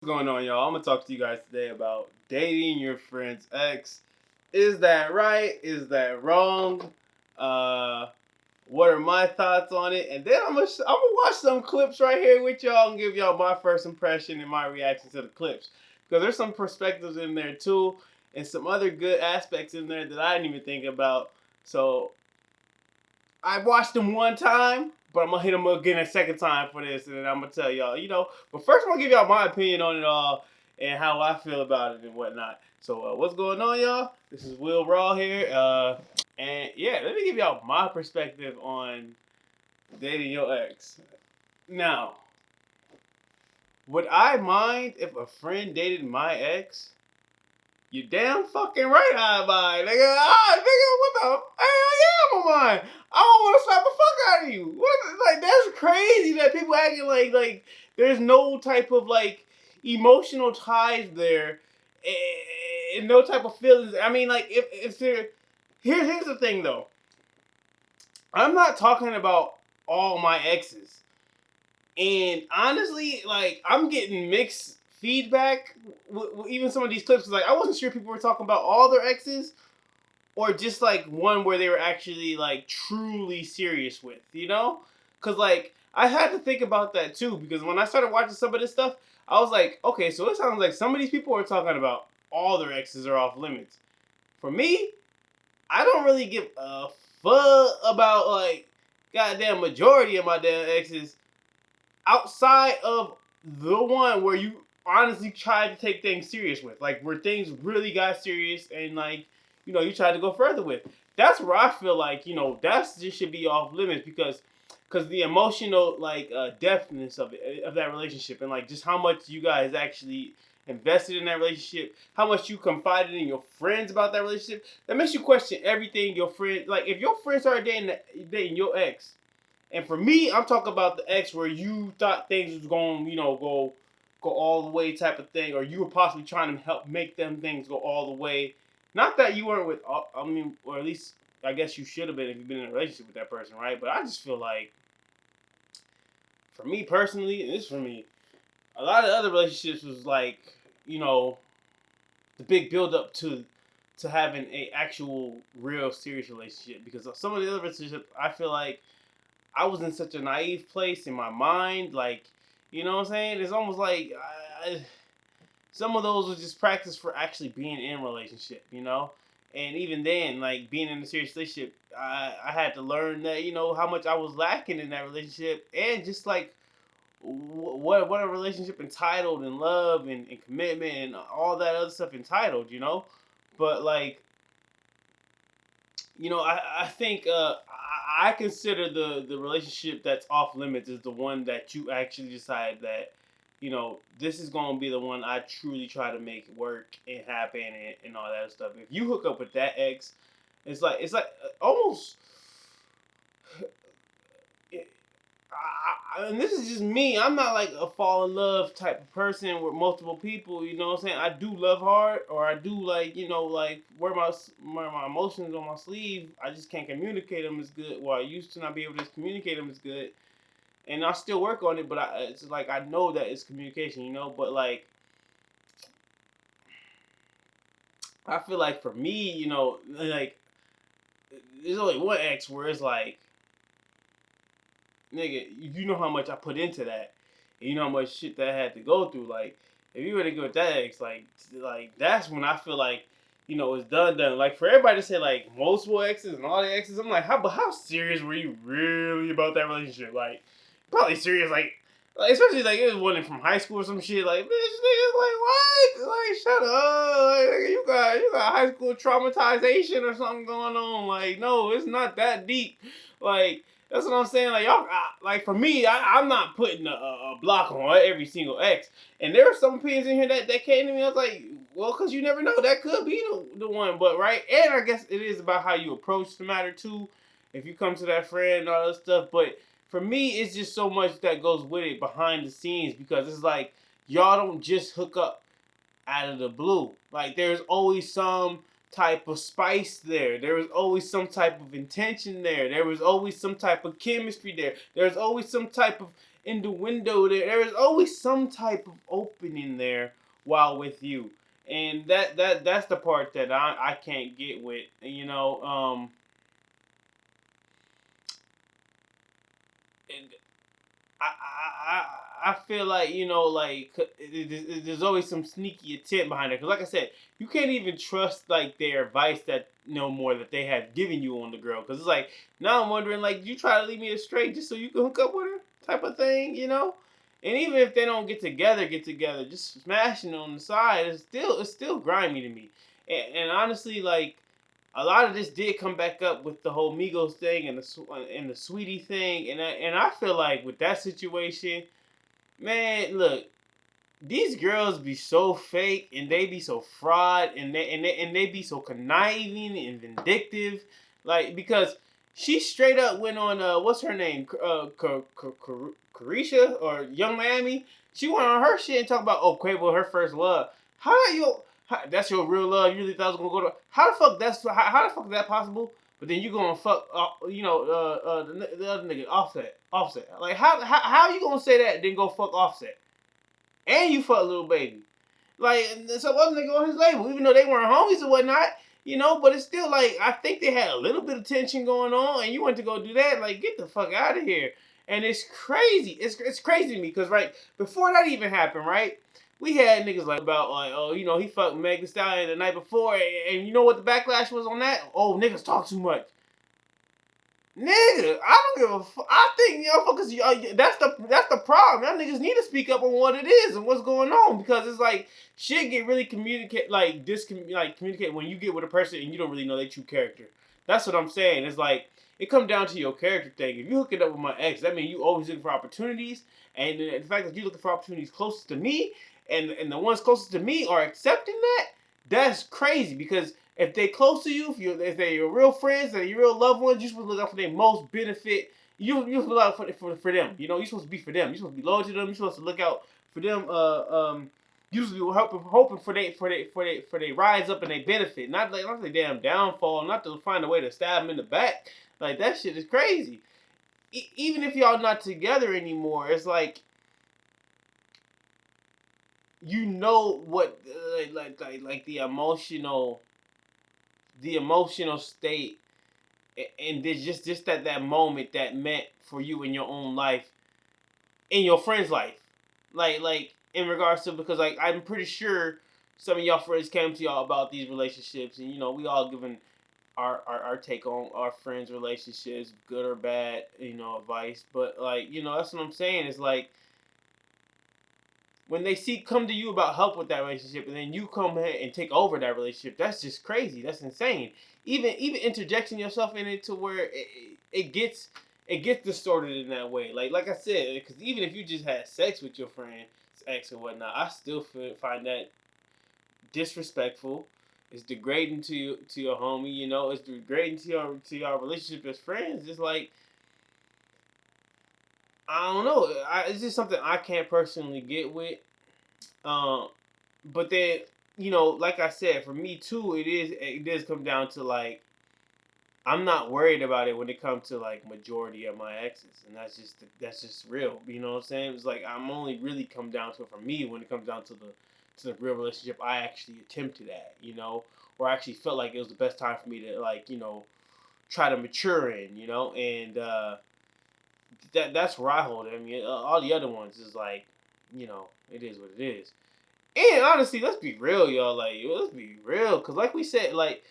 What's going on, y'all? I'm gonna talk to you guys today about dating your friend's ex. Is that right? Is that wrong? Uh, what are my thoughts on it? And then I'm gonna watch some clips right here with y'all and give y'all my first impression and my reaction to the clips because there's some perspectives in there too, and some other good aspects in there that I didn't even think about. So I watched them one time, but I'm gonna hit them again a second time for this, and then I'm gonna tell y'all, But first, I'm gonna give y'all my opinion on it all and how I feel about it and whatnot. So, what's going on, y'all? This is Will Raw here, and yeah, let me give y'all my perspective on dating your ex. Now, would I mind if a friend dated my ex? You damn fucking right I mind, nigga. Ah, nigga, what the? Hell yeah, I'm mine. I don't want to slap the fuck out of you. What? Like that's crazy that people acting like there's no type of like emotional ties there, and no type of feelings. I mean, like if there, here's the thing though. I'm not talking about all my exes. And honestly, like I'm getting mixed feedback with even some of these clips. Like I wasn't sure people were talking about all their exes or just like one where they were actually like truly serious with, you know? Cause like I had to think about that too because when I started watching some of this stuff, I was like, okay, so it sounds like some of these people are talking about all their exes are off limits. For me, I don't really give a fuck about like goddamn majority of my damn exes outside of the one where you honestly tried to take things serious with, like where things really got serious and like you tried to go further with. That's where I feel like that's just should be off limits because the emotional like depthness of it of that relationship and like just how much you guys actually invested in that relationship, how much you confided in your friends about that relationship, that makes you question everything your friend like if your friends started dating your ex and for me, I'm talking about the ex where you thought things was going, go all the way type of thing, or you were possibly trying to help make them things go all the way. Not that you weren't with, I mean, or at least I guess you should have been if you've been in a relationship with that person, right? But I just feel like, for me personally, and this for me, a lot of other relationships was like, you know, the big build up to having a actual real serious relationship because some of the other relationships I feel like I was in such a naive place in my mind, like, you know what I'm saying? It's almost like some of those was just practice for actually being in a relationship, you know? And even then, like being in a serious relationship, I had to learn that, how much I was lacking in that relationship and just like what a relationship entitled and love and commitment and all that other stuff entitled, you know? But like I think I consider the relationship that's off limits is the one that you actually decide that this is gonna be the one I truly try to make work and happen and all that stuff. If you hook up with that ex, it's like almost and this is just me. I'm not like a fall in love type of person with multiple people. You know what I'm saying? I do love hard, or I do like like wear my emotions on my sleeve. I just can't communicate them as good. Well, I used to not be able to communicate them as good, and I still work on it. But it's like I know that it's communication. But like I feel like for me, like there's only one ex where it's like nigga, you know how much I put into that. And you know how much shit that I had to go through. Like, if you were to go with that ex, like that's when I feel like, it's done. Like for everybody to say like multiple exes and all the exes, I'm like, how serious were you really about that relationship? Like, probably serious, like especially like it was one from high school or some shit. Like, bitch, nigga, like what? Like, shut up. Like, nigga, you got high school traumatization or something going on. Like, no, it's not that deep. Like, that's what I'm saying. Like y'all, like for me, I'm not putting a block on every single ex. And there are some opinions in here that came to me. I was like, well, because you never know, that could be the one. But right, and I guess it is about how you approach the matter too. If you come to that friend and all that stuff, but for me, it's just so much that goes with it behind the scenes because it's like y'all don't just hook up out of the blue. Like there's always some type of spice there. There was always some type of intention there. There was always some type of chemistry there. There's always some type of in the window there. There is always some type of opening there while with you, and that's the part that I can't get with. And I feel like like there's always some sneaky intent behind it. Because like I said, you can't even trust like their advice that no more that they have given you on the girl. Because it's like now I'm wondering like you try to leave me astray just so you can hook up with her type of thing. And even if they don't get together, just smashing on the side it's still grimy to me. And honestly, like a lot of this did come back up with the whole Migos thing and the Sweetie thing, and I feel like with that situation, man, look, these girls be so fake and they be so fraud and they be so conniving and vindictive, like because she straight up went on what's her name, Carisha or Young Miami. She went on her shit and talked about QUAVO her first love. How you? That's your real love? You really thought I was gonna go to? How the fuck how the fuck is that possible? But then you gonna fuck the other nigga Offset. Like how you gonna say that then go fuck Offset? And you fuck little baby. Like some other nigga on his label, even though they weren't homies or whatnot. But it's still like I think they had a little bit of tension going on, and you went to go do that. Like, get the fuck out of here. And it's crazy. It's crazy to me because right before that even happened, right? We had niggas like about like, oh, he fucked Meg Thee Stallion the night before, and you know what the backlash was on that? Oh, niggas talk too much. Nigga, I don't give a fuck. I think y'all fuckers, that's the problem. Y'all niggas need to speak up on what it is and what's going on because it's like shit get really communicate when you get with a person and you don't really know their true character. That's what I'm saying. It's like it comes down to your character thing. If you hook it up with my ex, that means you always looking for opportunities, and the fact that you looking for opportunities closest to me, and the ones closest to me are accepting that. That's crazy because if they close to you, if they're your real friends, they're your real loved ones, you're supposed to look out for their most benefit. You supposed to look out for them. You're supposed to be for them. You're supposed to be loyal to them. You're supposed to look out for them. You supposed to be hoping for they rise up and they benefit, not their damn downfall, not to find a way to stab them in the back. Like that shit is crazy. Even if y'all not together anymore, it's like what like the emotional state and there's just that moment that meant for you in your own life, in your friend's life, like in regards to because like I'm pretty sure some of y'all friends came to y'all about these relationships, and we all given our take on our friends' relationships, good or bad, advice. But like that's what I'm saying. It's like when they come to you about help with that relationship, and then you come ahead and take over that relationship, that's just crazy. That's insane. Even interjecting yourself in it to where it gets distorted in that way. Like I said, because even if you just had sex with your friend's ex or whatnot, I still find that disrespectful. It's degrading to your homie. It's degrading to your relationship as friends. It's like I don't know. It's just something I can't personally get with. Um, but then like I said, for me too, it does come down to like I'm not worried about it when it comes to like majority of my exes, and that's just real. You know what I'm saying? It's like I'm only really come down to it for me when it comes down to the real relationship I actually attempted at, or I actually felt like it was the best time for me to like try to mature in, and that's where I hold it. I mean, all the other ones is like, it is what it is. And honestly, let's be real, y'all. Like, let's be real, cause like we said, like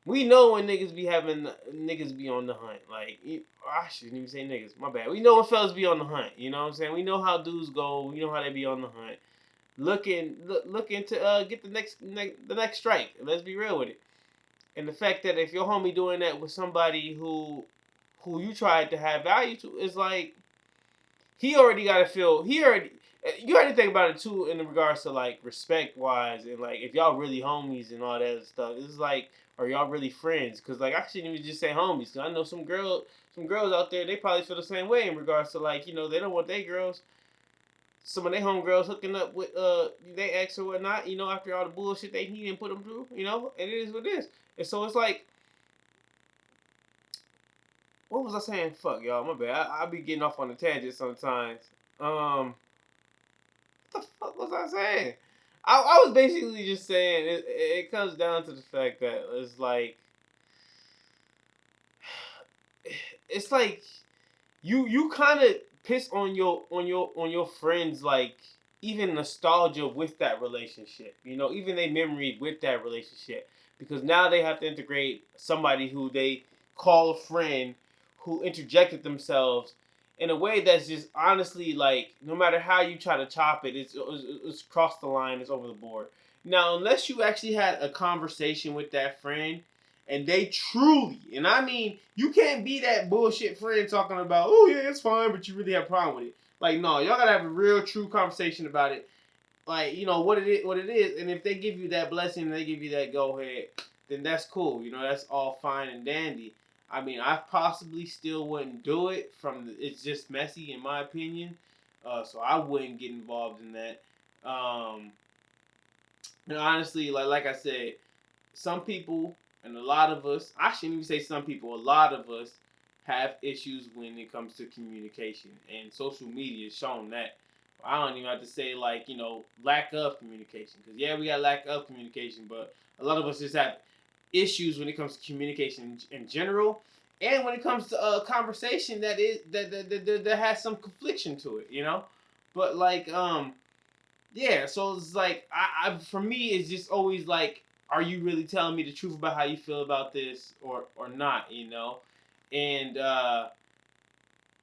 we know when niggas be on the hunt. Like, I shouldn't even say niggas. My bad. We know when fellas be on the hunt. You know what I'm saying? We know how dudes go. We know how they be on the hunt, looking to get the next strike. Let's be real with it. And the fact that if your homie doing that with somebody who you tried to have value to, is like he already got to feel. You already think about it too in regards to like respect wise and like if y'all really homies and all that stuff. It's like, are y'all really friends? Because like I shouldn't even just say homies. Cause I know some girls out there, they probably feel the same way in regards to like they don't want their girls, some of their homegirls hooking up with their ex or whatnot. After all the bullshit he didn't put them through. And it is what it is. And so it's like, what was I saying? Fuck y'all, my bad. I be getting off on a tangent sometimes. what the fuck was I saying? I was basically just saying it comes down to the fact that it's like you kind of piss on your friends, like even nostalgia with that relationship, even their memory with that relationship, because now they have to integrate somebody who they call a friend who interjected themselves in a way that's just honestly, like, no matter how you try to chop it, it's crossed the line, it's over the board. Now, unless you actually had a conversation with that friend and they truly, and I mean, you can't be that bullshit friend talking about, oh yeah, it's fine, but you really have a problem with it. Like, no, y'all gotta have a real, true conversation about it. Like, what it is, and if they give you that blessing, and they give you that go ahead, then that's cool. That's all fine and dandy. I mean, I possibly still wouldn't do it. It's just messy, in my opinion. So I wouldn't get involved in that. And honestly, like I said, some people and a lot of us, I shouldn't even say some people, a lot of us have issues when it comes to communication, and social media has shown that. I don't even have to say, like, lack of communication, because yeah, we got lack of communication, but a lot of us just have issues when it comes to communication in general, and when it comes to a conversation that has some confliction to it. But like, yeah, so it's like, I for me, it's just always like, are you really telling me the truth about how you feel about this, or not? And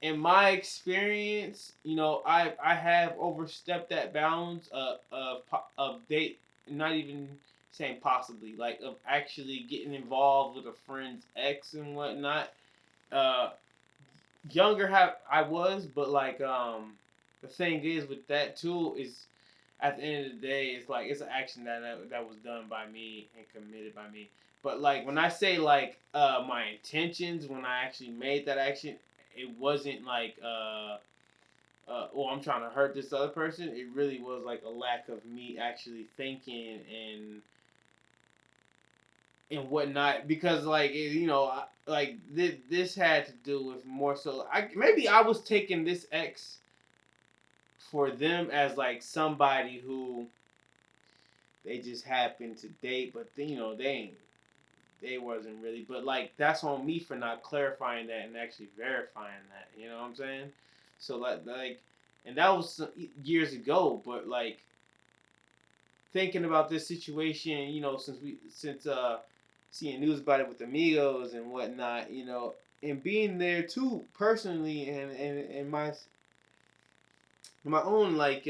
in my experience, I have overstepped that bounds of date, not even saying possibly, like, of actually getting involved with a friend's ex and whatnot. Uh, Younger have I was, but like, the thing is with that too is, at the end of the day, it's like, it's an action that was done by me and committed by me. But like, when I say, like, my intentions when I actually made that action, it wasn't like, well, I'm trying to hurt this other person. It really was like a lack of me actually thinking and whatnot, because like, like this had to do with more so, maybe I was taking this ex for them as like somebody who they just happened to date, but then, they wasn't really. But like, that's on me for not clarifying that and actually verifying that. You know what I'm saying? So like, and that was years ago. But like, thinking about this situation, since seeing news about it with the Migos and whatnot, and being there too personally, and my own, like,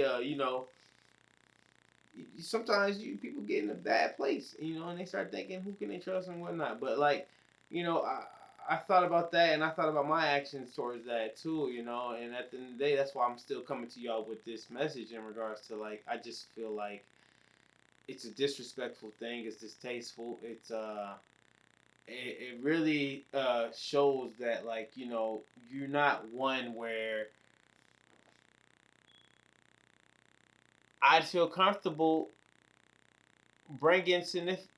sometimes people get in a bad place, and they start thinking, who can they trust and whatnot. But like, I thought about that, and I thought about my actions towards that too, and at the end of the day, that's why I'm still coming to y'all with this message in regards to, like, I just feel like it's a disrespectful thing. It's distasteful. It really shows that, like, you're not one where I'd feel comfortable bringing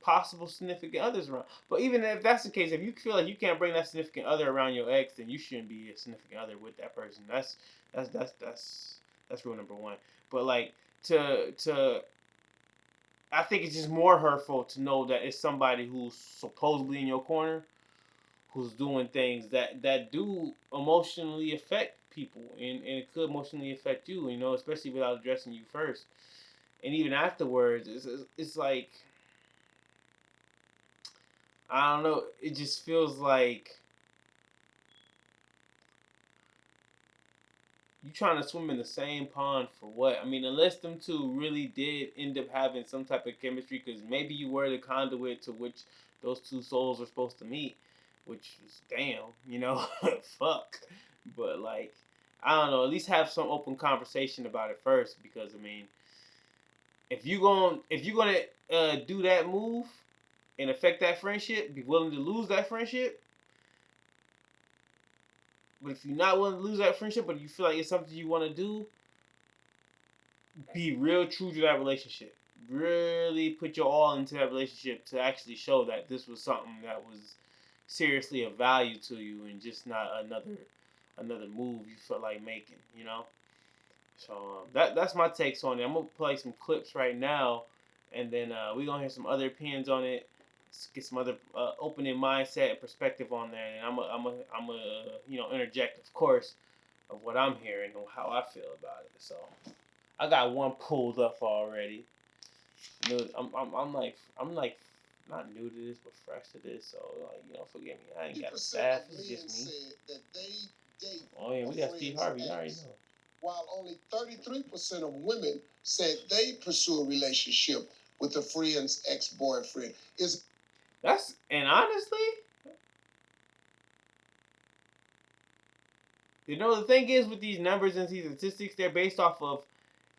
possible significant others around. But even if that's the case, if you feel like you can't bring that significant other around your ex, then you shouldn't be a significant other with that person. That's rule number one. But like, to I think it's just more hurtful to know that it's somebody who's supposedly in your corner, who's doing things that do emotionally affect people, and it could emotionally affect you, especially without addressing you first. And even afterwards, it's like, I don't know. It just feels like you trying to swim in the same pond for what? I mean, unless them two really did end up having some type of chemistry, because maybe you were the conduit to which those two souls were supposed to meet, which is damn, fuck. But like, I don't know. At least have some open conversation about it first, because I mean, if you gonna do that move and affect that friendship, be willing to lose that friendship. But if you're not willing to lose that friendship, but you feel like it's something you want to do, be real true to that relationship. Really put your all into that relationship to actually show that this was something that was seriously of value to you, and just not another move you felt like making. So that's my takes on it. I'm gonna play some clips right now, and then we're gonna hear some other opinions on it. Let's get some other opening mindset and perspective on there, and I'm a interject, of course, of what I'm hearing and how I feel about it. So I got one pulled up already. I'm like not new to this, but fresh to this. So like forgive me. I ain't got a staff. It's just me. Oh yeah, we got Steve Harvey. You already know. While only 33% of women said they pursue a relationship with a friend's ex-boyfriend. And honestly, the thing is with these numbers and these statistics, they're based off of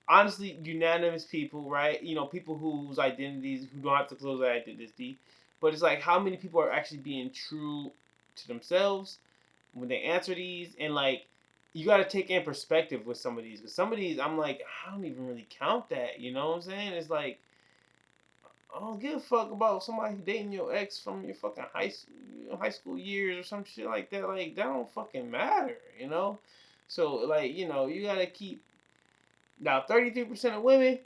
honestly unanimous people, right? People whose identities who don't have to close their identity, but it's like how many people are actually being true to themselves when they answer these, and like you got to take in perspective with some of these. Because some of these, I'm like, I don't even really count that. You know what I'm saying? It's like I don't give a fuck about somebody dating your ex from your fucking high school years or some shit like that. Like that don't fucking matter. So like you gotta keep now. 33% of women.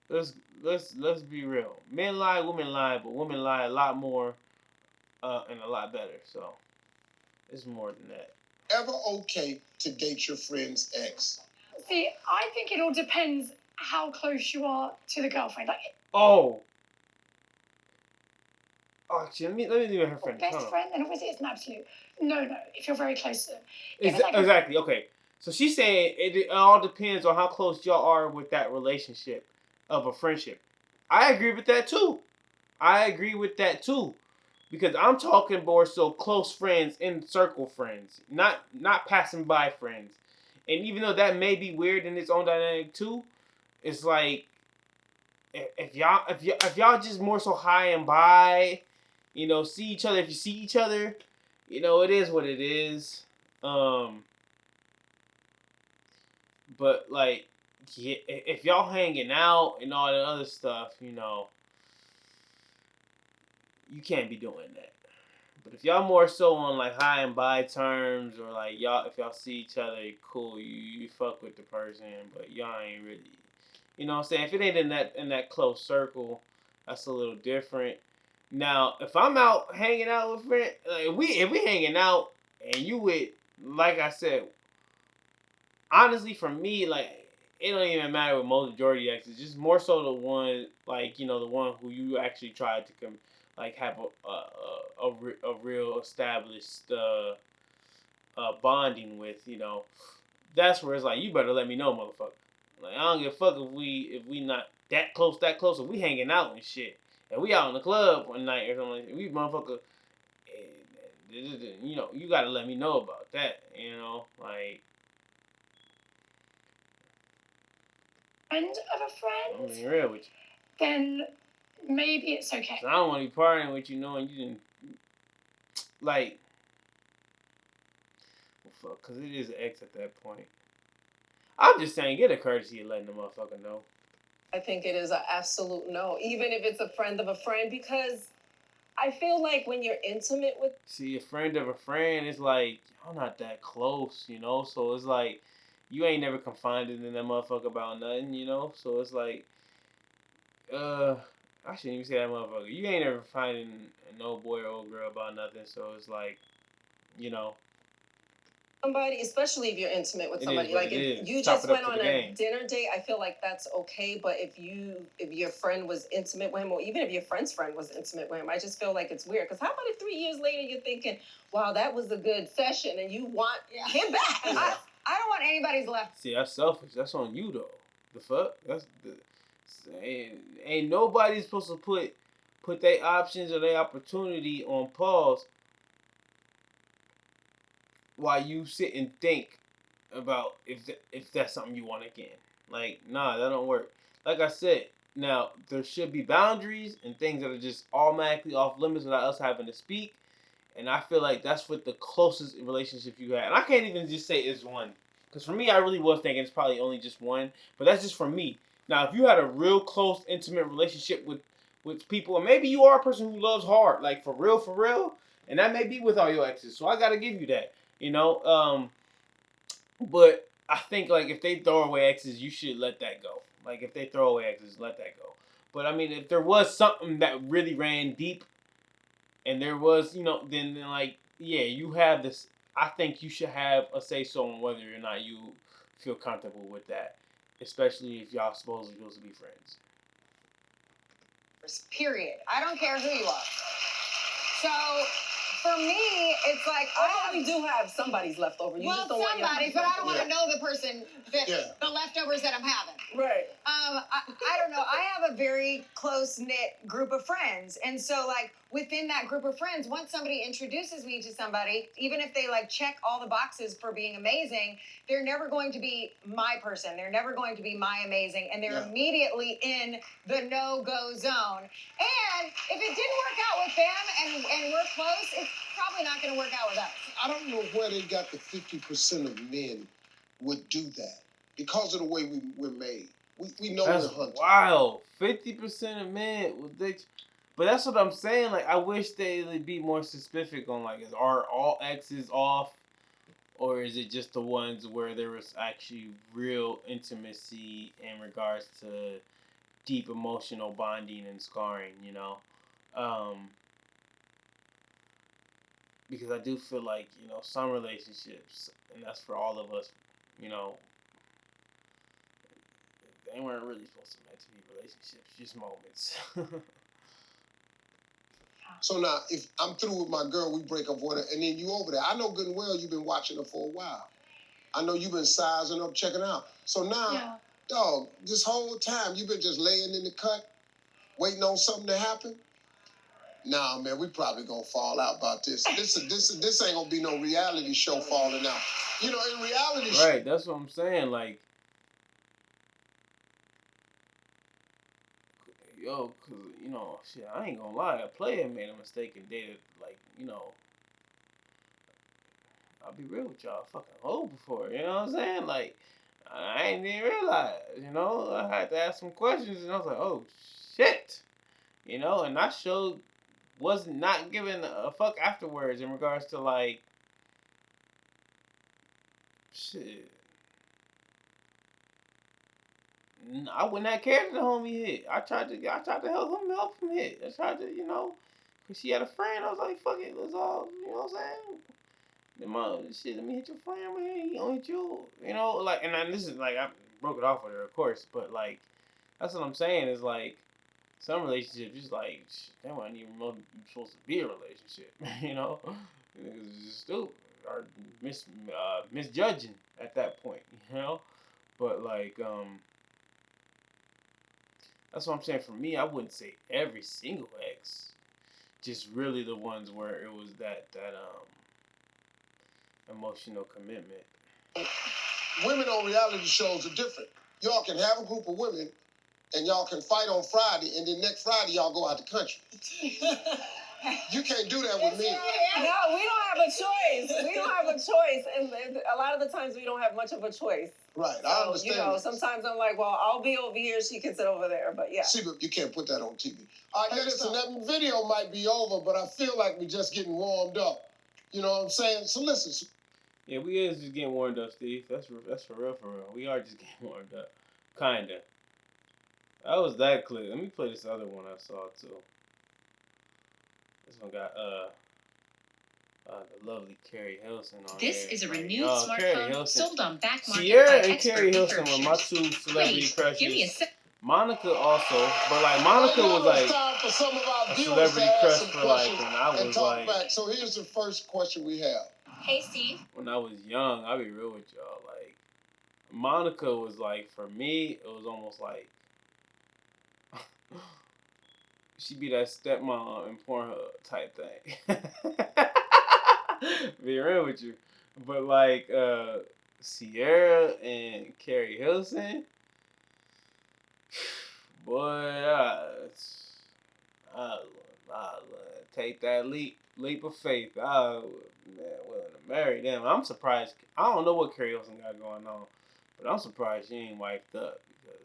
Let's let's be real. Men lie, women lie, but women lie a lot more and a lot better. So it's more than that. Ever okay to date your friend's ex? See, I think it all depends how close you are to the girlfriend. Like, actually, let me do her friend. Best friend, then obviously it's an absolute no. If you're very close to them, exactly. Okay, so she's saying it all depends on how close y'all are with that relationship of a friendship. I agree with that too. Because I'm talking more so close friends and circle friends, not passing by friends. And even though that may be weird in its own dynamic too, it's like if y'all just more so high and by, see each other. If you see each other, it is what it is. But like, yeah, if y'all hanging out and all the other stuff, you can't be doing that. But if y'all more so on like high and by terms, or like if y'all see each other, cool, you fuck with the person, but y'all ain't really, what I'm saying? If it ain't in that close circle, that's a little different. Now, if I'm out hanging out with friends, like if we hanging out and you with, like I said, honestly for me, like it don't even matter with most majority exes. Just more so the one, like the one who you actually tried to like have a real established bonding with. That's where it's like you better let me know, motherfucker. Like I don't give a fuck if we not that close. If we hanging out and shit, and we out in the club one night or something, like that, we motherfucker. You gotta let me know about that. Like. Friend of a friend. I'm being real with you. Then maybe it's okay. So I don't want to be partying with you knowing you didn't like. Well, fuck, because it is an ex at that point. I'm just saying, get a courtesy of letting the motherfucker know. I think it is an absolute no, even if it's a friend of a friend, because I feel like when you're intimate with... See, a friend of a friend, it's like, y'all not that close, So it's like, you ain't never confided in that motherfucker about nothing, So it's like, I shouldn't even say that motherfucker. You ain't never finding no boy or old girl about nothing, so it's like, somebody, especially if you're intimate with somebody, like if you just went on a dinner date, I feel like that's okay. But if your friend was intimate with him, or even if your friend's friend was intimate with him, I just feel like it's weird. Because how about if 3 years later you're thinking, wow, that was a good session, and you want him back? Yeah. I don't want anybody's left. See, that's selfish. That's on you though. The fuck? Ain't nobody supposed to put their options or their opportunity on pause while you sit and think about if that's something you want again. Like, nah, that don't work. Like I said, now there should be boundaries and things that are just automatically off limits without us having to speak. And I feel like that's what the closest relationship you had. And I can't even just say it's one. Because for me, I really was thinking it's probably only just one. But that's just for me. Now, if you had a real close, intimate relationship with people, and maybe you are a person who loves hard, like for real, and that may be with all your exes. So I got to give you that. But I think like if they throw away exes, you should let that go. Like if they throw away exes, let that go. But I mean, if there was something that really ran deep, and there was, then like yeah, you have this. I think you should have a say so on whether or not you feel comfortable with that, especially if y'all supposed to be friends. Period. I don't care who you are. So for me, it's like we do have somebody's leftover. You just don't somebody, but I don't want to know the person that the leftovers that I'm having. Right. I don't know. I have a very close knit group of friends, and so like within that group of friends, once somebody introduces me to somebody, even if they like check all the boxes for being amazing, they're never going to be my person. They're never going to be my amazing, and they're immediately in the no-go zone. And if it didn't work out with them and we're close, it's probably not going to work out with us. I don't know where they got the 50% of men would do that because of the way we're made. We know That's we're hunting. wild. 50% of men would ditch. But that's what I'm saying. Like, I wish they would be more specific on like, are all exes off, or is it just the ones where there was actually real intimacy in regards to deep emotional bonding and scarring, because I do feel like, some relationships, and that's for all of us, they weren't really supposed to meant to be relationships, just moments. So now, if I'm through with my girl, we break up with her, and then you over there. I know good and well you've been watching her for a while. I know you've been sizing up, checking out. So now, dog, this whole time you've been just laying in the cut, waiting on something to happen. Nah, man, we probably gonna fall out about this. This ain't gonna be no reality show falling out. In reality show. Right, that's what I'm saying. Like, yo, cause shit, I ain't gonna lie, a player made a mistake and dated, like, I'll be real with y'all, fucking hoe before, you know what I'm saying? Like, I ain't even realize, I had to ask some questions, and I was like, oh shit, and I was not giving a fuck afterwards in regards to like, shit. I wouldn't have cared if the homie hit. I tried to help him hit. I tried to, cause she had a friend. I was like, fuck it, let's all, what I'm saying? Let me hit your friend, man. He gonna hit you, like, and then this is like, I broke it off with her, of course, but like, that's what I'm saying is like, some relationships just like, that wasn't even supposed to be a relationship, It's just stupid or misjudging at that point, but like, that's what I'm saying. For me, I wouldn't say every single ex, just really the ones where it was that emotional commitment. Women on reality shows are different. Y'all can have a group of women, and y'all can fight on Friday, and then next Friday y'all go out the country. You can't do that with me. No, we don't have a choice. We don't have a choice, and a lot of the times we don't have much of a choice. Right, so, I understand. Sometimes I'm like, well, I'll be over here, she can sit over there, but yeah. See, but you can't put that on TV. All right, listen, that video might be over, but I feel like we're just getting warmed up. You know what I'm saying? So listen. Yeah, we is just getting warmed up, Steve. That's for real, for real. We are just getting warmed up. Kinda. That was that clip. Let me play this other one I saw, too. This one got, the lovely Carrie Hilson on This there. is a renewed smartphone sold on back market Sierra by and expert Carrie Hilson were my researchers. two celebrity Wait, crushes. give me a Monica also, but like Monica was like for some of our a viewers celebrity crush for like when I was like. Back. So here's the first question we have. Hey, Steve. When I was young, I'll be real with y'all. Like Monica was like, for me, it was almost like she'd be that stepmom in Pornhub type thing. Be real with you, but like Sierra and Carrie Hilson. Boy, I take that leap of faith. I was willing to marry them. I'm surprised. I don't know what Carrie Hilson got going on, but I'm surprised she ain't wiped up because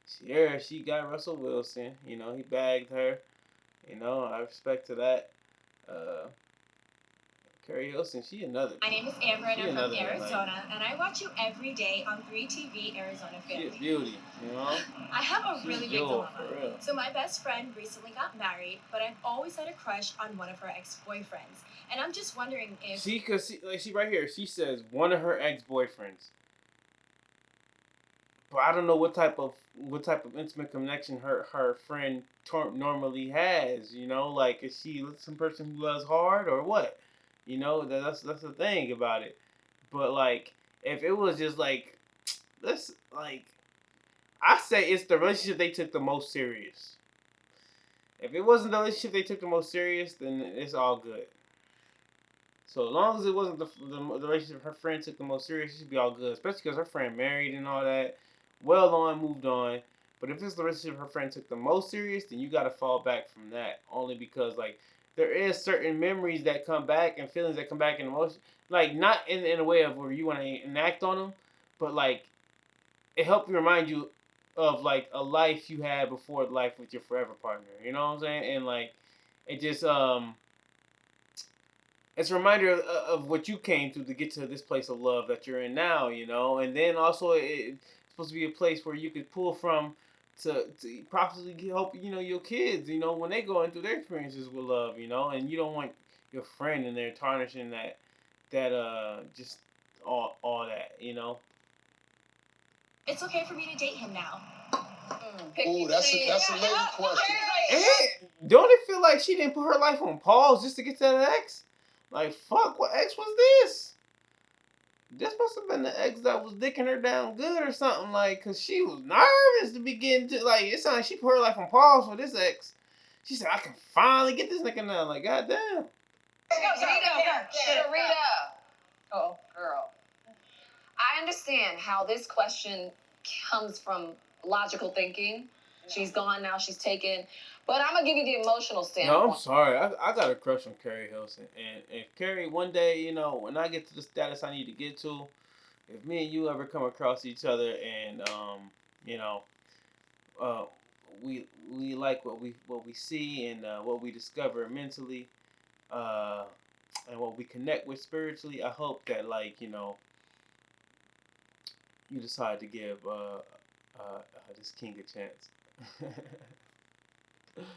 Sierra, she got Russell Wilson. He bagged her. I respect to that. Carrie Hilson, she another. My name is Amber, and I'm from Arizona, and I watch you every day on 3TV Arizona Family. She a beauty, you know? I have a really big dilemma. For real. So my best friend recently got married, but I've always had a crush on one of her ex-boyfriends. And I'm just wondering if... See, because she right here, she says one of her ex-boyfriends. But I don't know what type of intimate connection her friend normally has. You know, like is she some person who loves hard or what? You know, that's the thing about it. But like, if it was just like this, like I say, it's the relationship they took the most serious. If it wasn't the relationship they took the most serious, then it's all good. So as long as it wasn't the relationship her friend took the most serious, it should be all good. Especially because her friend married and all that. Well on, moved on. But if it's the relationship her friend took the most serious, then you got to fall back from that. Only because, like, there is certain memories that come back and feelings that come back in emotion. Like, not in a way of where you want to enact on them, but, like, it helps remind you of, like, a life you had before life with your forever partner. You know what I'm saying? And, like, it just, it's a reminder of what you came through to get to this place of love that you're in now, you know. And then also it's supposed to be a place where you could pull from to properly help, you know, your kids, you know, when they go into their experiences with love, you know. And you don't want your friend in there tarnishing that just all that, you know. It's okay for me to date him now. Ooh, that's a lady question. And don't it feel like she didn't put her life on pause just to get to that ex? Like, fuck, what ex was this? This must have been the ex that was dicking her down good or something, like, because she was nervous to begin to, like, it sounded like she put her life on pause for this ex. She said, I can finally get this nigga now. Like, goddamn. Sharita. Oh, girl. I understand how this question comes from logical thinking. She's gone now, she's taken. But I'm going to give you the emotional standpoint. No, I'm sorry. I got a crush on Carrie Hilson. And if Carrie, one day, you know, when I get to the status I need to get to, if me and you ever come across each other and, you know, we like what we see and what we discover mentally, and what we connect with spiritually, I hope that, like, you know, you decide to give this king a chance.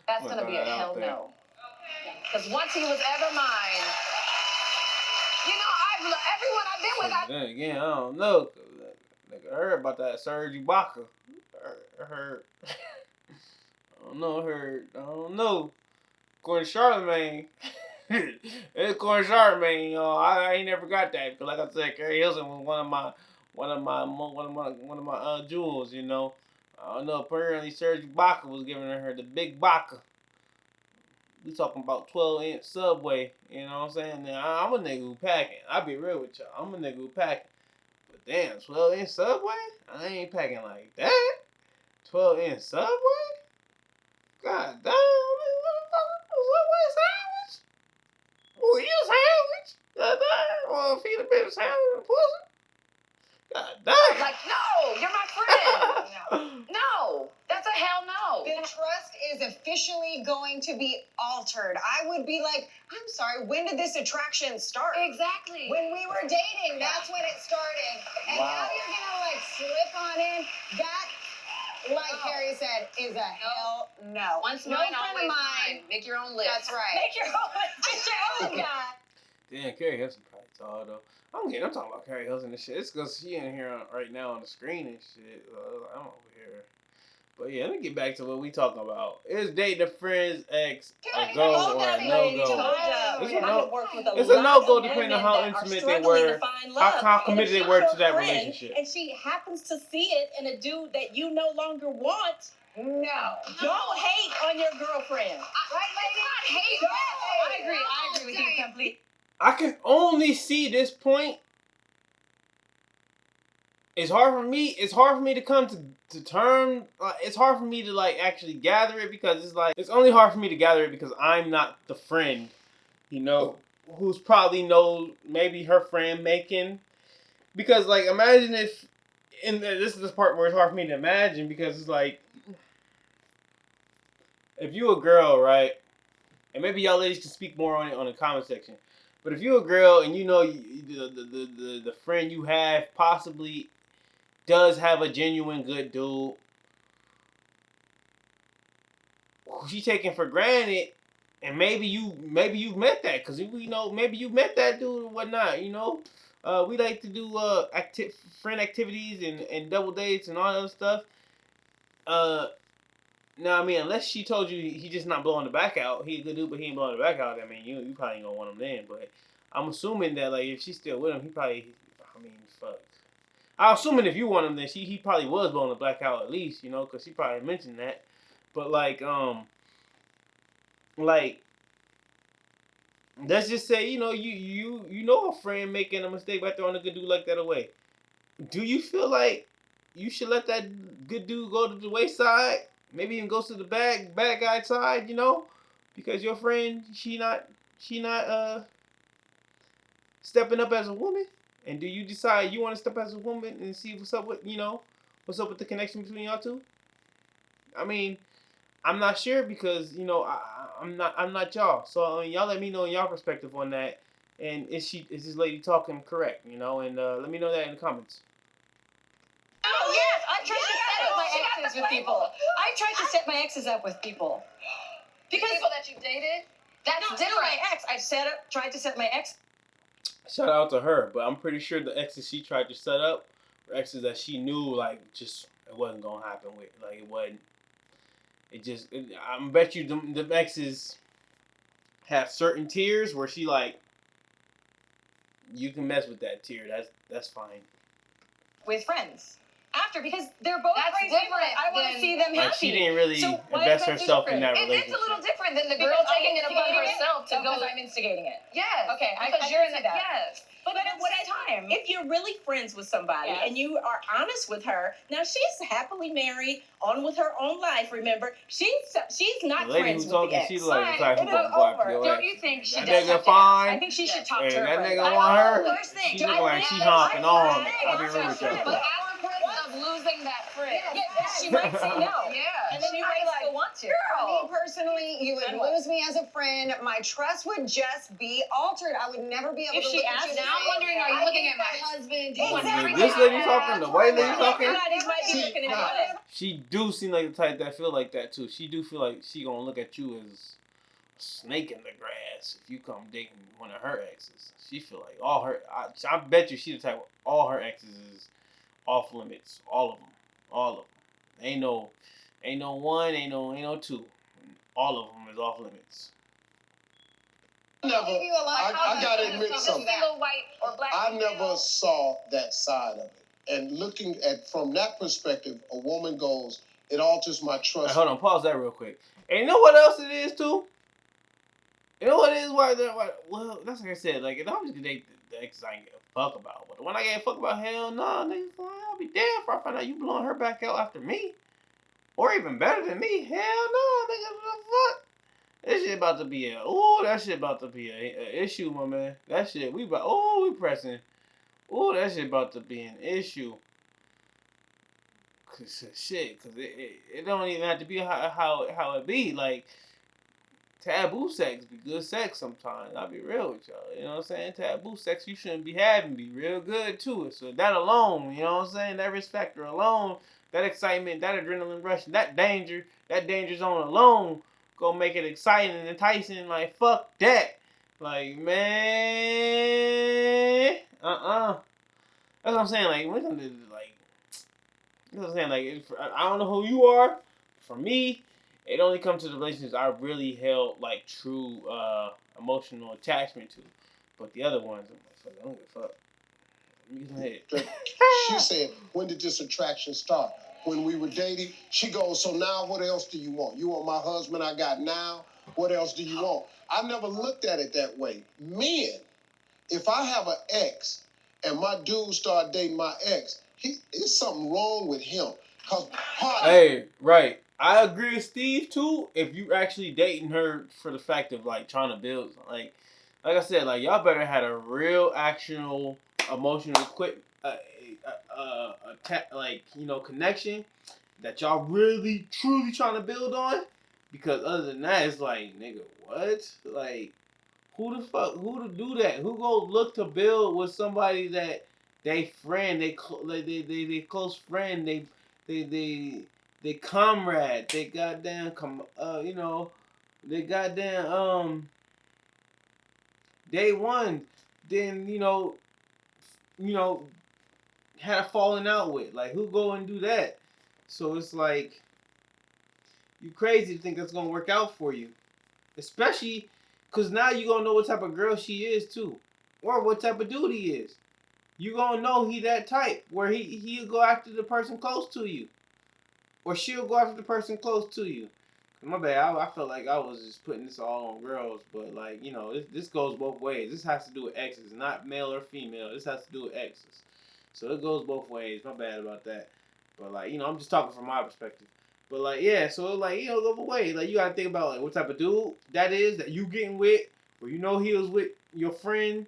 That's going to be a hell no. Because once he was ever mine, you know, everyone I've been with, Then again, I don't know. I heard about that Serge Ibaka. I heard. I don't know. According to Charlemagne. It's according to Charlemagne, you know. I ain't never got that. Because like I said, Carrie Hilson was one of my jewels, you know. I don't know. Apparently, Serge Ibaka was giving her the big baka. We talking about 12-inch Subway, you know what I'm saying? Now, I'm a nigga who packing. I'll be real with y'all. I'm a nigga who packing. But damn, 12-inch Subway? I ain't packing like that. 12-inch Subway? God damn, Subway sandwich? Well, eat a sandwich? God damn, well, feed a bitch sandwich and pussy? God damn. like, no, you're my friend. No, that's a hell no. The trust is officially going to be altered. I would be like, I'm sorry, when did this attraction start? Exactly. When we were dating, that's when it started. And now you're gonna like slip on in. That, like Carrie said, is a hell no. Once no mine, friend always of mine. mine. Make your own list. That's right. Make your own God. Damn, Carrie Hilson probably tall though. I'm talking about Carrie Hilson and shit. It's because she in here right now on the screen and shit. I'm over here. But yeah, let me get back to what we talking about. Is dating a friend's ex a go or a no-go? It's a no-go depending on how intimate they were, how committed they were to that relationship. And she happens to see it in a dude that you no longer want. No. Don't hate on your girlfriend. Right, lady? Not hate. I agree with you completely. I can only see this point. It's hard for me to come to terms. It's hard for me to like actually gather it because it's like it's only hard for me to gather it because I'm not the friend, you know, who's probably knows maybe her friend making. Because like imagine if, and this is the part where it's hard for me to imagine because it's like if you a girl, right, and maybe y'all ladies can speak more on it on the comment section. But if you're a girl and you know the friend you have possibly does have a genuine good dude, she taken for granted, and maybe you've met that, because maybe you met that dude or whatnot. We like to do friend activities and double dates and all that other stuff. Now, I mean, unless she told you he just not blowing the back out, he a good dude, but he ain't blowing the back out. I mean, you probably ain't gonna want him then. But I'm assuming that, like, if she's still with him, he probably, I mean, fuck. I'm assuming if you want him, then he probably was blowing the back out at least, because he probably mentioned that. But like let's just say, you know a friend making a mistake by throwing a good dude like that away. Do you feel like you should let that good dude go to the wayside? Maybe even go to the bad guy side, because your friend she not stepping up as a woman. And do you decide you want to step as a woman and see what's up with the connection between y'all two? I mean, I'm not sure because I'm not y'all. So I mean, y'all let me know y'all perspective on that. And is this lady talking correct? And let me know that in the comments. Oh yes, I tried to set up my exes with people. I tried to set my exes up with people. Because people that you dated, that's different. My ex, tried to set my ex. Shout out to her, but I'm pretty sure the exes she tried to set up were exes that she knew just it wasn't gonna happen with. Like it wasn't. I bet you the exes have certain tiers where she you can mess with that tier. That's fine. With friends. After, because they're both crazy. I want to see them happy. She didn't really invest herself in that relationship. It's a little different than the girl taking it upon herself to go. I'm instigating it. Yes. Okay, because you're in that. Yes. But at the same time, if you're really friends with somebody and you are honest with her, now she's happily married, on with her own life. Remember, she's not the lady friends who's with talking, the ex. She's like the type who gonna block your Don't ex. you think she that does nigga have fine? I think she should talk to her that friend. nigga want her. First thing, She look like she hopping on. I'll be real with But y'all. at the price of losing that friend. She might say no. Yeah. And then you might still want to. For me personally, you would lose me as a friend. My trust would just be altered. I would never be able If to she look at asked, you. Now I'm wondering, are you looking at my husband? Do you want Exactly. This lady talking, the white lady talking. Everybody might be looking at you. She do seem like the type that feel like that too. She do feel like she gonna look at you as a snake in the grass if you come dating one of her exes. She feel like all her. I bet you she the type of all her exes is off limits. All of them. All of them. Ain't no one. Ain't no two. All of them is off limits. I gotta admit something. Single white or black. I never saw that side of it. And looking at from that perspective, a woman goes, it alters my trust. Right, hold on, pause that real quick. And you know what else it is too? You know what it is? Well, that's like I said. Like, it always the exes I ain't give a fuck about. But when I gave a fuck about, hell no, niggas, I'll be damned if I find out you blowing her back out after me, or even better than me. Hell no, nigga, what the fuck? This shit about to be that shit about to be a issue, my man. That shit, we pressing. That shit about to be an issue. Cause it don't even have to be how it be. Like, taboo sex be good sex sometimes. I'll be real with y'all. You know what I'm saying? Taboo sex you shouldn't be having be real good too. So that alone, you know what I'm saying? That risk factor alone, that excitement, that adrenaline rush, that danger zone alone gonna make it exciting and enticing. Like, fuck that. Like, man, That's what I'm saying. Like, when it comes to like, you know what I'm saying? Like, I don't know who you are. For me, it only comes to the relationships I really held like true emotional attachment to. But the other ones, I'm like, fuck, I don't give a fuck. Let me get some head. She said, when did this attraction start? When we were dating, she goes, so now what else do you want? You want my husband I got now? What else do you want? I never looked at it that way. Men, if I have an ex and my dude start dating my ex, there's something wrong with him. Hey, right. I agree with Steve too. If you actually dating her for the fact of like trying to build, like I said, like y'all better had a real actual emotional connection that y'all really truly trying to build on. Because other than that, it's like, nigga, what? Like, Who the fuck? Who to do that? Who go look to build with somebody that they friend, they close friend, they comrade, they goddamn you know, they goddamn day one, then you know had a falling out with. Like who go and do that? So it's like you crazy to think that's gonna work out for you, especially because now you gonna know what type of girl she is too, or what type of dude he is. You gonna know he that type where he'll go after the person close to you, or she'll go after the person close to you. My bad. I felt like I was just putting this all on girls, but like this goes both ways. This has to do with exes, not male or female. This has to do with exes, so it goes both ways. My bad about that. But like I'm just talking from my perspective. But like yeah, so like go both ways. Like you gotta think about like what type of dude that is that you getting with, or he was with your friend,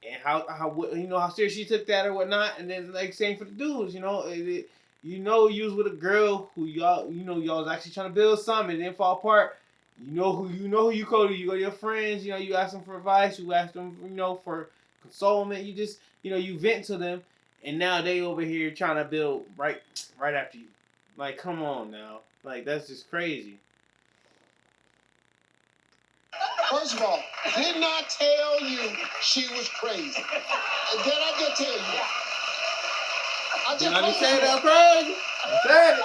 and how how serious she took that or whatnot, and then like same for the dudes, you was with a girl who y'all was actually trying to build something, and then fall apart. You you go to your friends, you ask them for advice, you ask them for consolement, you just you vent to them, and now they over here trying to build right after you. Like come on now, like that's just crazy. First of all, did not tell you she was crazy. And then I just tell you that. I just say that crazy. I said it.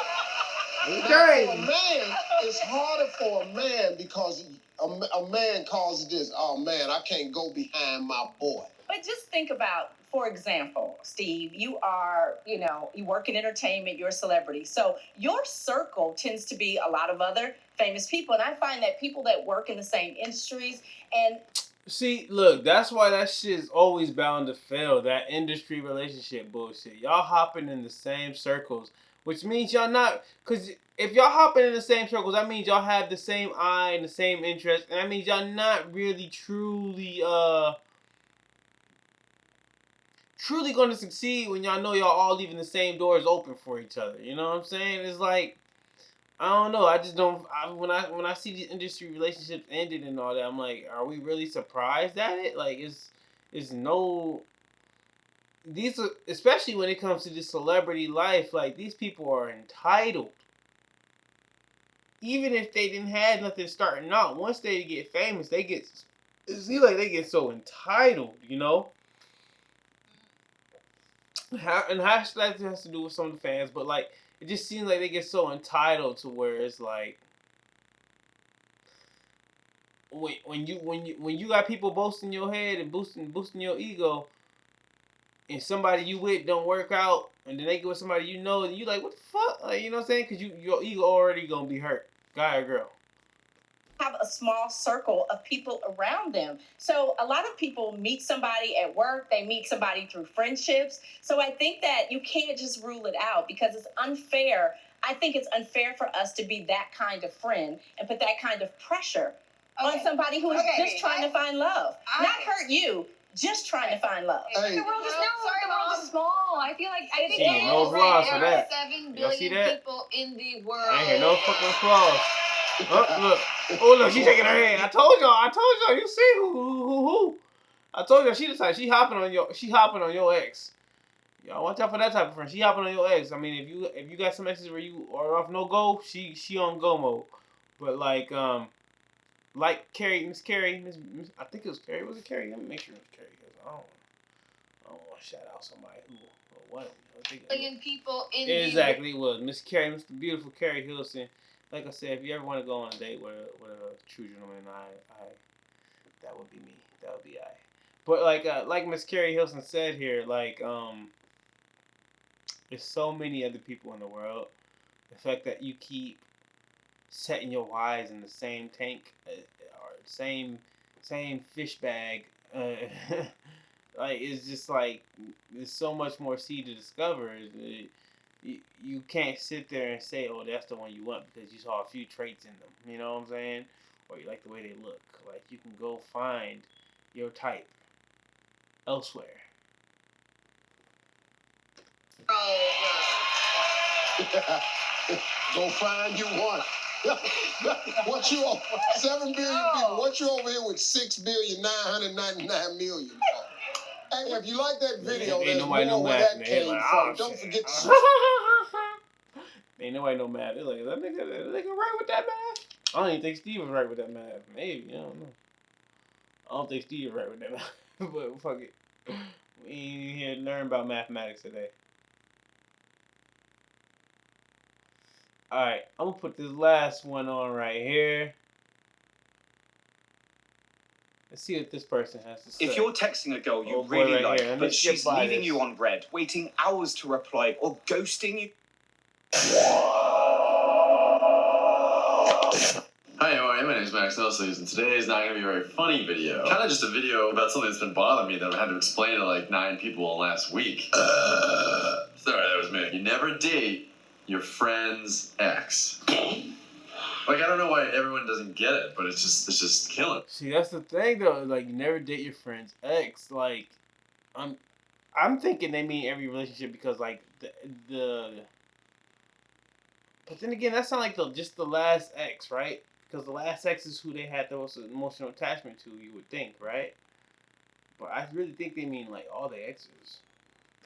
It's crazy. For a man, it's harder for a man because a man calls this, oh man, I can't go behind my boy. But just think about, for example, Steve, you are, you work in entertainment, you're a celebrity. So your circle tends to be a lot of other famous people. And I find that people that work in the same industries and see, look, that's why that shit is always bound to fail. That industry relationship bullshit. Y'all hopping in the same circles, which means y'all not. Cause if y'all hopping in the same circles, that means y'all have the same eye and the same interest, and that means y'all not really truly going to succeed when y'all know y'all all leaving the same doors open for each other. You know what I'm saying? It's like I don't know. I just don't. When I see these industry relationships ended and all that, I'm like, are we really surprised at it? Like, it's no. These are, especially when it comes to this celebrity life. Like, these people are entitled. Even if they didn't have nothing starting out, once they get famous, they get. It seems like they get so entitled, And that has to do with some of the fans, but like, it just seems like they get so entitled to where it's like. When you got people boasting your head and boosting your ego, and somebody you with don't work out, and then they go with somebody and you like, what the fuck, like, you know what I'm saying? Because your ego already gonna be hurt, guy or girl. Have a small circle of people around them. So a lot of people meet somebody at work, they meet somebody through friendships. So I think that you can't just rule it out because it's unfair. I think it's unfair for us to be that kind of friend and put that kind of pressure on somebody who is just trying to find love. Not hurt you, just trying to find love. Hey. The world is small. I feel like I think no applause for that. 7 billion people in the world. I ain't hear no fucking applause. Look, she's shaking her head. I told y'all. You see who? I told y'all she hopping on your ex. Y'all watch out for that type of friend. She hopping on your ex. I mean, if you got some exes where you are off no go, she on go mode. But like Miss Carrie, I think it was Carrie. Was it Carrie? Let me make sure it was Carrie because I don't want to shout out somebody who or what. Billion people in exactly, it was Miss Carrie, Mr. Beautiful Carrie Hilson. Like I said, if you ever want to go on a date with a true gentleman, that would be me. That would be I. But like Miss Carrie Hilson said here, like there's so many other people in the world. The fact that you keep setting your wives in the same tank or same fish bag, like it's just like there's so much more sea to discover. You can't sit there and say, oh, that's the one you want because you saw a few traits in them. You know what I'm saying? Or you like the way they look. Like, you can go find your type elsewhere. Go find you one. What you over 7 billion people? What you over here with 6,999,000,000? Hey, if you like that video, there's more where that came from. Don't forget to ain't nobody no math. They're like, that nigga right with that math? I don't even think Steve was right with that math. Maybe, I don't know. I don't think Steve was right with that math. But fuck it. We ain't here to learn about mathematics today. Alright, I'm gonna put this last one on right here. Let's see what this person has to say. If you're texting a girl you really like, but she's leaving you on red, waiting hours to reply, or ghosting you... Hi, how are you? My name is Max Nelsleys, and today is not going to be a very funny video. Kind of just a video about something that's been bothering me that I've had to explain to like 9 people in the last week. Sorry, that was me. You never date your friend's ex. Like, I don't know why everyone doesn't get it, but it's just killing. See, that's the thing though. Like, you never date your friend's ex. Like, I'm thinking they mean every relationship because like the. But then again, that's not like just the last ex, right? Because the last ex is who they had the most emotional attachment to. You would think, right? But I really think they mean like all the exes.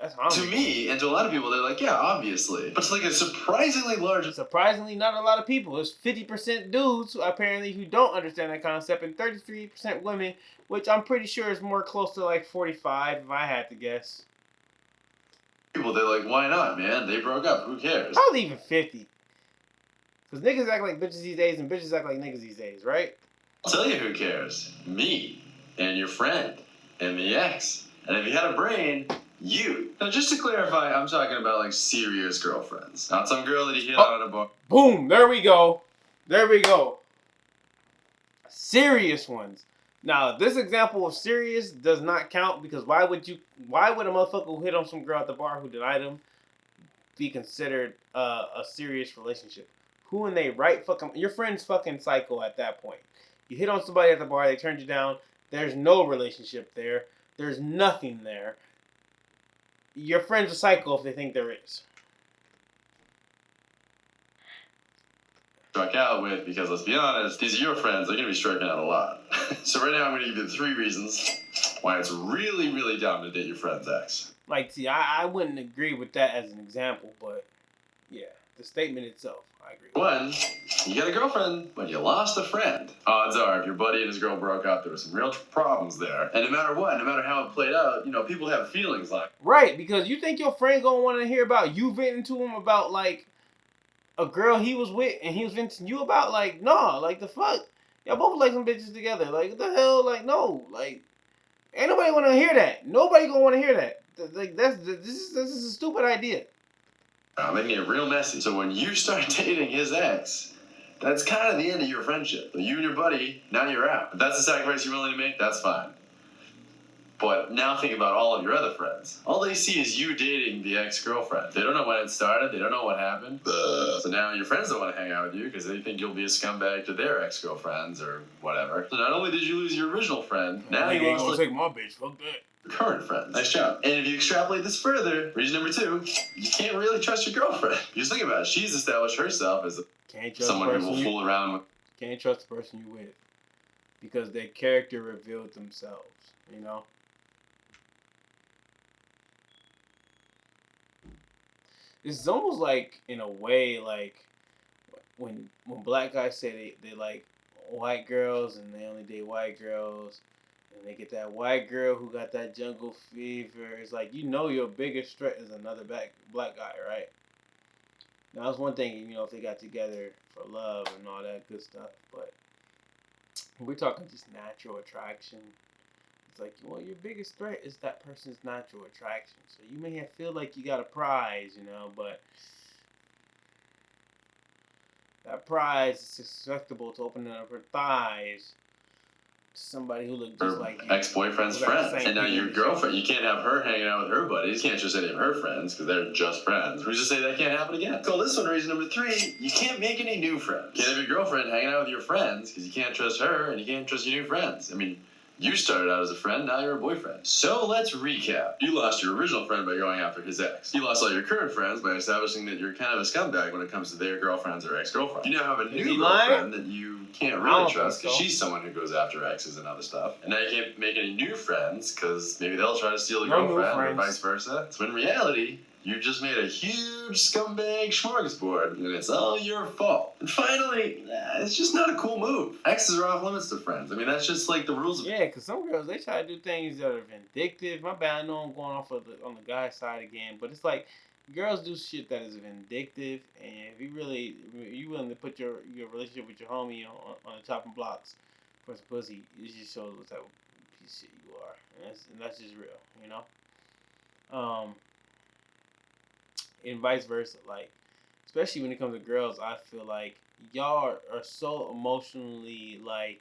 That's how to me, and to a lot of people, they're like, yeah, obviously. But it's like a surprisingly large... Surprisingly, not a lot of people. There's 50% dudes, apparently, who don't understand that concept, and 33% women, which I'm pretty sure is more close to like 45, if I had to guess. People, they're like, why not, man? They broke up. Who cares? Probably even 50. Because niggas act like bitches these days, and bitches act like niggas these days, right? I'll tell you who cares. Me, and your friend, and the ex. And if you had a brain... You. Now, just to clarify, I'm talking about, like, serious girlfriends. Not some girl that you hit out at a bar. Boom! There we go. There we go. Serious ones. Now, this example of serious does not count because why would a motherfucker who hit on some girl at the bar who denied him be considered a serious relationship? Who in they right fucking... Your friend's fucking psycho at that point. You hit on somebody at the bar, they turned you down. There's no relationship there. There's nothing there. Your friend's a psycho if they think there is. Struck out with, because let's be honest, these are your friends, they're going to be striking out a lot. So right now I'm going to give you 3 reasons why it's really, really dumb to date your friend's ex. Like, see, I wouldn't agree with that as an example, but yeah, the statement itself, I agree. 1, you got a girlfriend, but you lost a friend. Odds are, if your buddy and his girl broke up, there were some real problems there. And no matter what, no matter how it played out, you know, people have feelings like... Right, because you think your friend gonna want to hear about you venting to him about, like, a girl he was with and he was venting you about? Like, nah, like, the fuck? Y'all both like some bitches together. Like, what the hell? Like, no. Like, ain't nobody want to hear that. Nobody gonna want to hear that. Like, this is a stupid idea. Making it real messy. So when you start dating his ex, that's kind of the end of your friendship. You and your buddy, now you're out. If that's the sacrifice you're willing to make, that's fine. But now think about all of your other friends. All they see is you dating the ex-girlfriend. They don't know when it started. They don't know what happened. So now your friends don't want to hang out with you because they think you'll be a scumbag to their ex-girlfriends or whatever. So not only did you lose your original friend, now you ain't lost gonna take my bitch. Fuck that. Current friends. Nice job. And if you extrapolate this further, reason number 2, you can't really trust your girlfriend. Just think about it. She's established herself as someone who will fool around with. Can't trust the person you with because their character revealed themselves, you know? It's almost like, in a way, like when black guys say they like white girls and they only date white girls, and they get that white girl who got that jungle fever. It's like, you know, your biggest threat is another black guy, right? Now, that's one thing, you know, if they got together for love and all that good stuff, but we're talking just natural attraction. It's like, well, your biggest threat is that person's natural attraction. So you may feel like you got a prize, you know, but that prize is susceptible to opening up her thighs to somebody who looks just like you. Ex-boyfriend's friend. And now your girlfriend, you can't have her hanging out with her buddies. You can't just any of her friends because they're just friends. Who's to say that can't happen again? So this one, reason number 3, you can't make any new friends. You can't have your girlfriend hanging out with your friends because you can't trust her and you can't trust your new friends. I mean, You started out as a friend, now you're a boyfriend. So let's recap. You lost your original friend by going after his ex. You lost all your current friends by establishing that you're kind of a scumbag when it comes to their girlfriends or ex-girlfriends. You now have a new girlfriend that you can't really trust because she's someone who goes after exes and other stuff. And now you can't make any new friends because maybe they'll try to steal the girlfriend or vice versa. So in reality, you just made a huge scumbag smorgasbord, and it's all your fault. And finally, it's just not a cool move. Exes are off limits to friends. I mean, that's just like the rules of Yeah, because some girls, they try to do things that are vindictive. My bad, I know I'm going off on the guy's side again, but it's like girls do shit that is vindictive, and if you willing to put your relationship with your homie on the chopping blocks for some pussy, it just shows what type of piece of shit you are, and that's just real, you know. And vice versa, like especially when it comes to girls, I feel like y'all are so emotionally like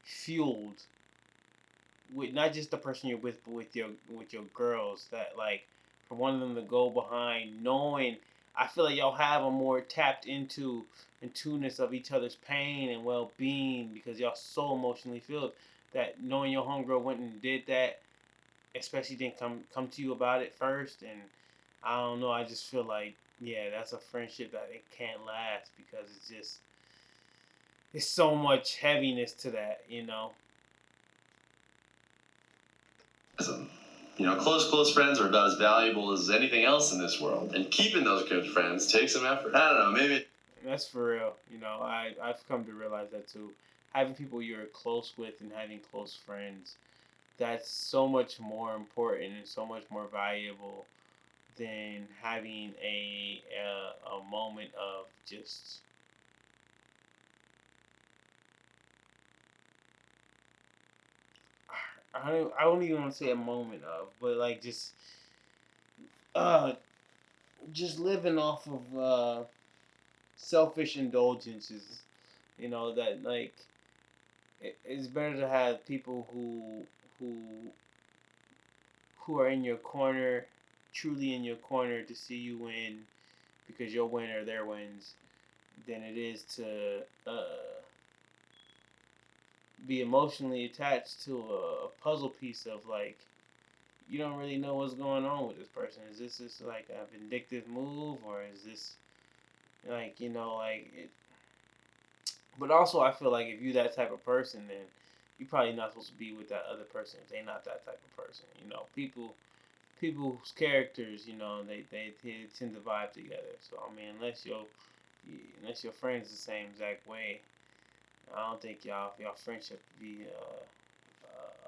fueled with not just the person you're with, but with your girls, that like for one of them to go behind knowing, I feel like y'all have a more tapped into in tuneness of each other's pain and well being because y'all so emotionally filled that knowing your homegirl went and did that, especially didn't come to you about it first, and I don't know, I just feel like yeah, that's a friendship that it can't last because it's so much heaviness to that, you know. You know, close friends are about as valuable as anything else in this world. And keeping those good friends takes some effort. I don't know, maybe. That's for real. You know, I've come to realize that too. Having people you're close with and having close friends, that's so much more important and so much more valuable than having a moment of just I don't even want to say a moment of, but like uh just living off of selfish indulgences. You know that like it's better to have people who who are in your corner, truly in your corner to see you win because your win or their wins, than it is to be emotionally attached to a puzzle piece of like you don't really know what's going on with this person. Is this just like a vindictive move or is this like you know like it? But also I feel like if you that type of person, then you probably not supposed to be with that other person if they not that type of person. You know, people's characters, you know, they tend to vibe together. So I mean, unless your friends the same exact way, I don't think y'all friendship would be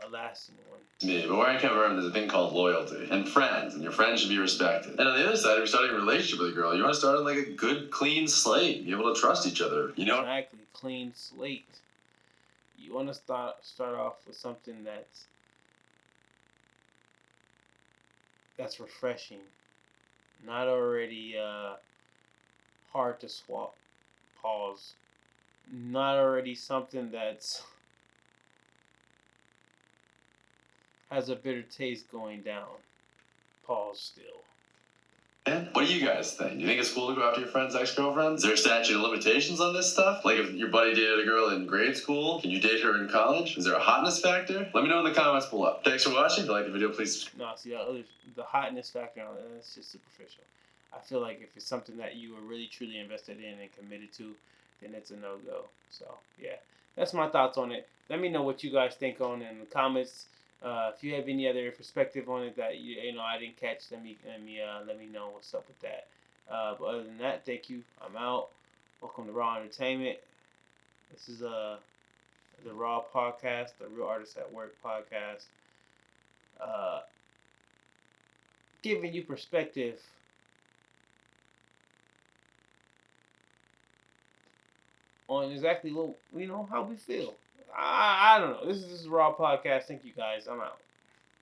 a lasting one. Me, but where I come from, there's a thing called loyalty and friends, and your friends should be respected. And on the other side, if you're starting a relationship with a girl, you want to start on like a good, clean slate, be able to trust each other. You know, exactly, clean slate. You want to start off with something that's refreshing, not already hard to swap. Pause. Not already something that's has a bitter taste going down. Pause still. what do you guys think? Do you think it's cool to go after your friend's ex-girlfriend? Is there a statute of limitations on this stuff? Like if your buddy dated a girl in grade school, can you date her in college? Is there a hotness factor? Let me know in the comments below. Thanks for watching. If you like the video, please subscribe. No, see, the hotness factor on that's just superficial. I feel like if it's something that you are really truly invested in and committed to, then it's a no-go. So yeah, that's my thoughts on it. Let me know what you guys think on it in the comments. If you have any other perspective on it that you know I didn't catch, let me know what's up with that. But other than that, thank you. I'm out. Welcome to Raw Entertainment. This is the Raw podcast, the Real Artists at Work podcast. Giving you perspective on exactly what how we feel. I don't know. This is Raw podcast. Thank you guys. I'm out.